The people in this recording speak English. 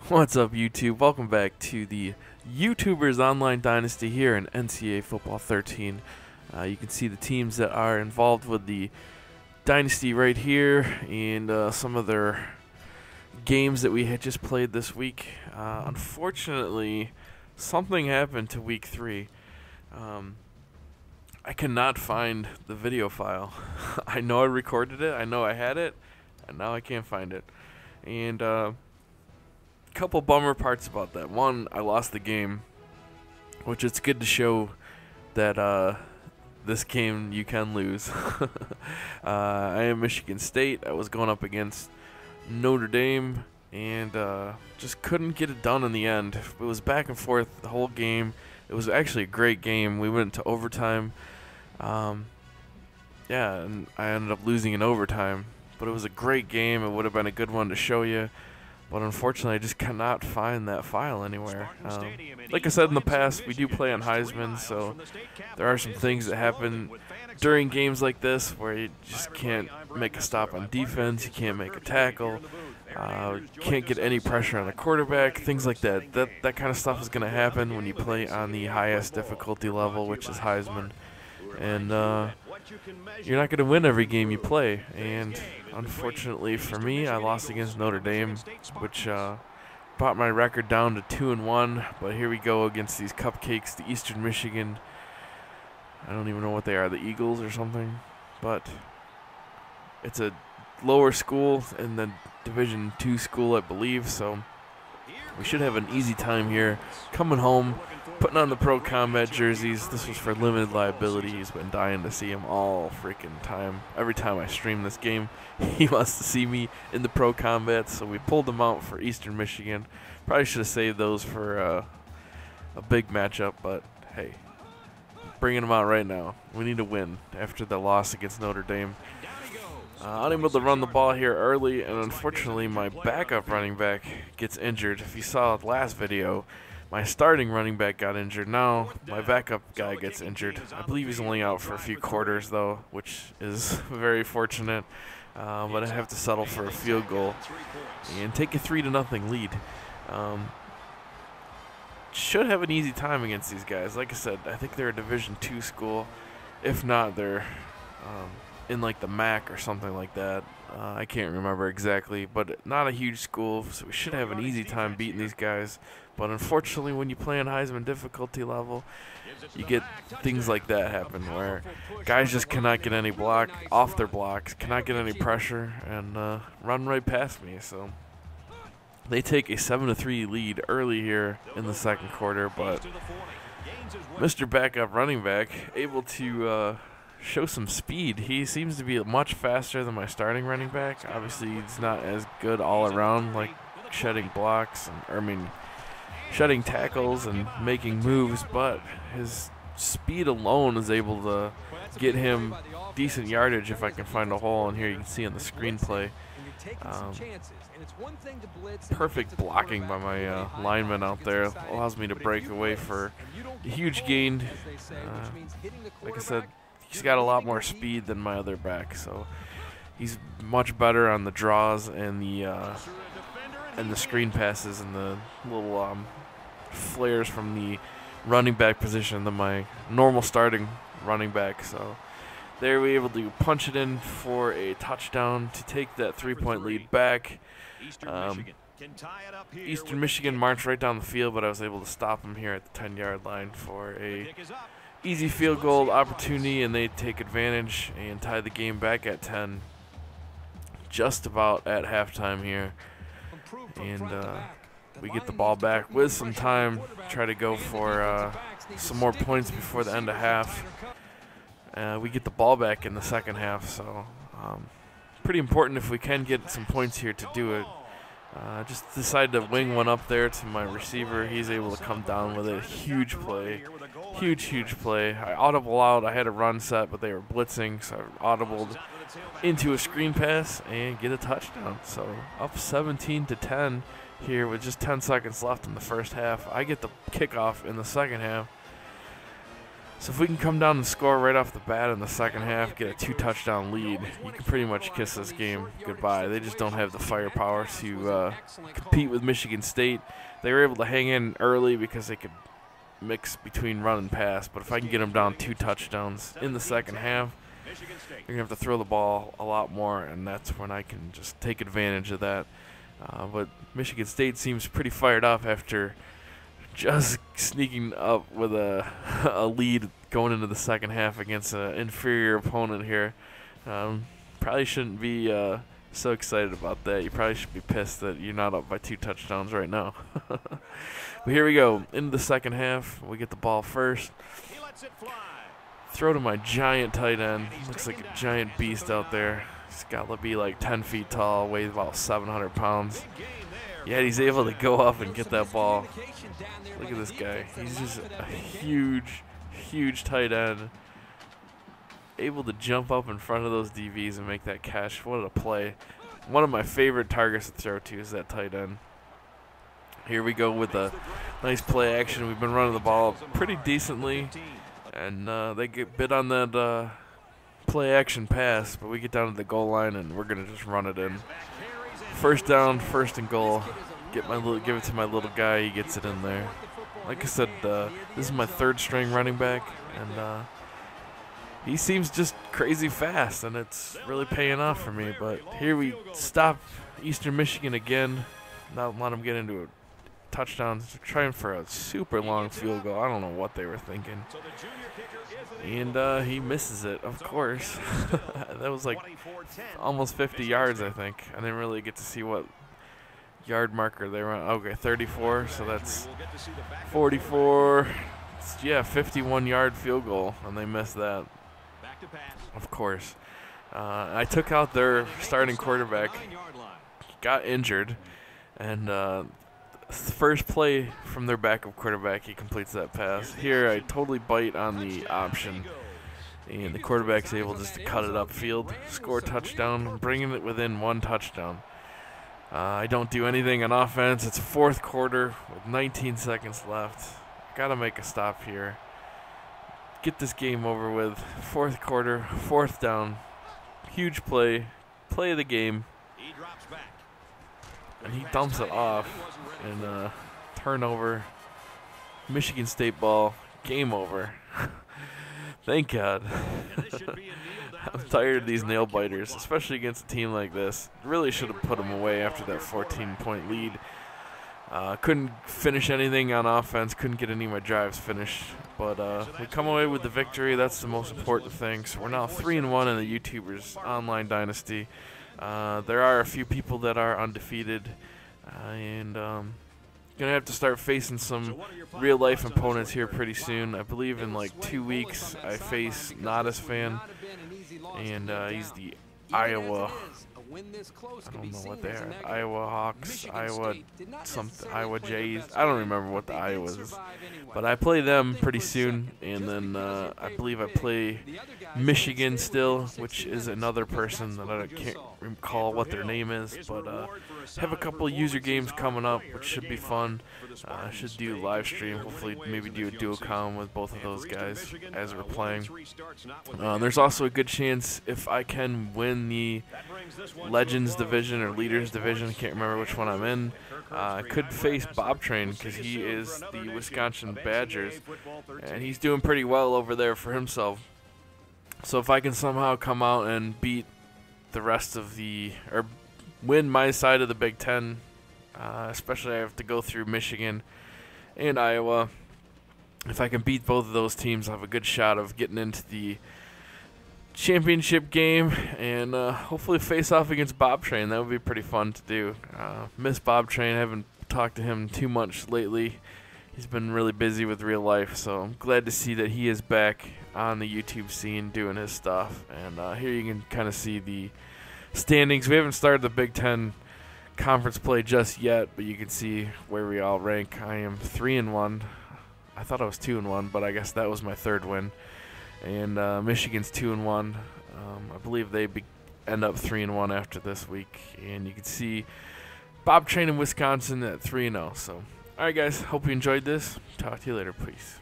What's up, YouTube? Welcome back to the YouTubers Online Dynasty here in NCAA Football 13. You can see the teams that are involved with the Dynasty right here and some of their games that we had just played this week. Unfortunately, something happened to week 3. I cannot find the video file. I know I recorded it, I know I had it, and now I can't find it. And couple bummer parts about that. One, I lost the game, which it's good to show that this game you can lose. I am Michigan State. I was going up against Notre Dame and just couldn't get it done in the end. It was back and forth the whole game. It was actually a great game. We went to overtime. And I ended up losing in overtime. But it was a great game. It would have been a good one to show you. But unfortunately, I just cannot find that file anywhere. Like I said in the past, we do play on Heisman, so there are some things that happen during games like this where you just can't make a stop on defense, you can't make a tackle, can't get any pressure on the quarterback, things like that. That kind of stuff is going to happen when you play on the highest difficulty level, which is Heisman. And you're not going to win every game you play. And unfortunately for me, I lost against Notre Dame, which brought my record down to 2-1. But here we go against these cupcakes, the Eastern Michigan. I don't even know what they are, the Eagles or something. But it's a lower school in the Division II school, I believe. So we should have an easy time here. Coming home, putting on the Pro Combat jerseys. This was for limited liability. He's been dying to see him all freaking time. Every time I stream this game, he wants to see me in the Pro Combat, so we pulled them out for Eastern Michigan. Probably should have saved those for a big matchup, but hey, bringing them out right now. We need to win after the loss against Notre Dame. Unable to run the ball here early, and unfortunately my backup running back gets injured. If you saw the last video, my starting running back got injured. Now my backup guy gets injured. I believe he's only out for a few quarters though, which is very fortunate. But I have to settle for a field goal and take a 3-0 lead. Should have an easy time against these guys. Like I said, I think they're a Division II school. If not, they're in like the MAC or something like that. I can't remember exactly, but not a huge school, so we should have an easy time beating these guys. But unfortunately, when you play on Heisman difficulty level, you get things like that happen where guys just cannot get any block off their blocks, cannot get any pressure, and run right past me. So they take a 7-3 lead early here in the second quarter, but Mr. Backup running back able to show some speed. He seems to be much faster than my starting running back. Obviously, he's not as good all around, like shedding blocks, shedding tackles and making moves, but his speed alone is able to get him decent yardage if I can find a hole. And here you can see on the screenplay, perfect blocking by my lineman out there. Allows me to break away for a huge gain. Like I said, he's got a lot more speed than my other back, so he's much better on the draws and the screen passes and the little flares from the running back position than my normal starting running back. So there we were able to punch it in for a touchdown to take that 3-point lead back. Eastern Michigan marched right down the field, but I was able to stop them here at the 10-yard line for a easy field goal opportunity, and they take advantage and tie the game back at 10, just about at halftime here. And we get the ball back with some time, try to go for some more points before the end of half. We get the ball back in the second half, so pretty important if we can get some points here to do it. Just decided to wing one up there to my receiver. He's able to come down with a huge play. Huge play. I audible out. I had a run set, but they were blitzing, so I audibled into a screen pass and get a touchdown. So up 17-10 here with just 10 seconds left in the first half. I get the kickoff in the second half. So if we can come down and score right off the bat in the second half, get a 2-touchdown lead, you can pretty much kiss this game goodbye. They just don't have the firepower to compete with Michigan State. They were able to hang in early because they could mix between run and pass, but if I can get them down 2 touchdowns in the second half, you're going to have to throw the ball a lot more, and that's when I can just take advantage of that. But Michigan State seems pretty fired up after just sneaking up with a lead going into the second half against an inferior opponent here. Probably shouldn't be so excited about that. You probably should be pissed that you're not up by 2 touchdowns right now. But here we go. Into the second half. We get the ball first. Throw to my giant tight end. Looks like a giant beast out there. He's got to be like 10 feet tall, weighs about 700 pounds. Yet he's able to go up and get that ball. Look at this guy. He's just a huge, huge tight end. Able to jump up in front of those DBs and make that catch. What a play. One of my favorite targets to throw to is that tight end. Here we go with a nice play action. We've been running the ball pretty decently. And they get bit on that play action pass. But we get down to the goal line and we're going to just run it in. First down, first and goal. Give it to my little guy. He gets it in there. Like I said, this is my 3rd string running back, and he seems just crazy fast, and it's really paying off for me. But here we stop Eastern Michigan again. Not let them get into a touchdown. They're trying for a super long field goal. I don't know what they were thinking. And he misses it, of course. That was like almost 50 yards, I think. I didn't really get to see what yard marker they were on. Okay, 34, so that's 44. Yeah, 51-yard field goal, and they missed that, of course. I took out their starting quarterback, got injured, and first play from their backup quarterback, he completes that pass. Here, I totally bite on the option, and the quarterback's able just to cut it upfield, score a touchdown, bringing it within 1 touchdown. I don't do anything on offense. It's 4th quarter with 19 seconds left. Got to make a stop here. Get this game over with. 4th quarter, 4th down. Huge play. Play of the game. And he dumps it off. And turnover. Michigan State ball. Game over. Thank God. I'm tired of these nail biters, especially against a team like this. Really should have put them away after that 14-point lead. Couldn't finish anything on offense. Couldn't get any of my drives finished. But we come away with the victory. That's the most important thing. So we're now 3-1 in the YouTubers online dynasty. There are a few people that are undefeated. And gonna have to start facing some real-life opponents here pretty soon. I believe in like 2 weeks I face Nada's fan, and he's the Iowa. I don't know what they are. Iowa Hawks, Iowa Jays. I don't remember what the Iowa is. But I play them pretty soon, and then I believe I play Michigan still, which is another person that I can't recall what their name is. But have a couple user games coming up, which should be fun. I should do a live stream. Hopefully, maybe do a duocom with both of those guys as we're playing. There's also a good chance if I can win the Legends Division or Leaders Division, I can't remember which one I'm in. I could face Bob Train because he is the Wisconsin Badgers, and he's doing pretty well over there for himself. So if I can somehow come out and beat the rest of the, or win my side of the Big Ten, especially I have to go through Michigan and Iowa. If I can beat both of those teams, I have a good shot of getting into the championship game and hopefully face off against Bob Train. That would be pretty fun to do. Miss Bob Train. I haven't talked to him too much lately. He's been really busy with real life, so I'm glad to see that he is back on the YouTube scene doing his stuff. And here you can kind of see the standings. We haven't started the Big Ten conference play just yet, but you can see where we all rank. I am 3-1. I thought I was 2-1, but I guess that was my 3rd win. And Michigan's 2-1. I believe they end up 3-1 after this week. And you can see Bob Train in Wisconsin at 3-0. So, all right, guys. Hope you enjoyed this. Talk to you later. Peace.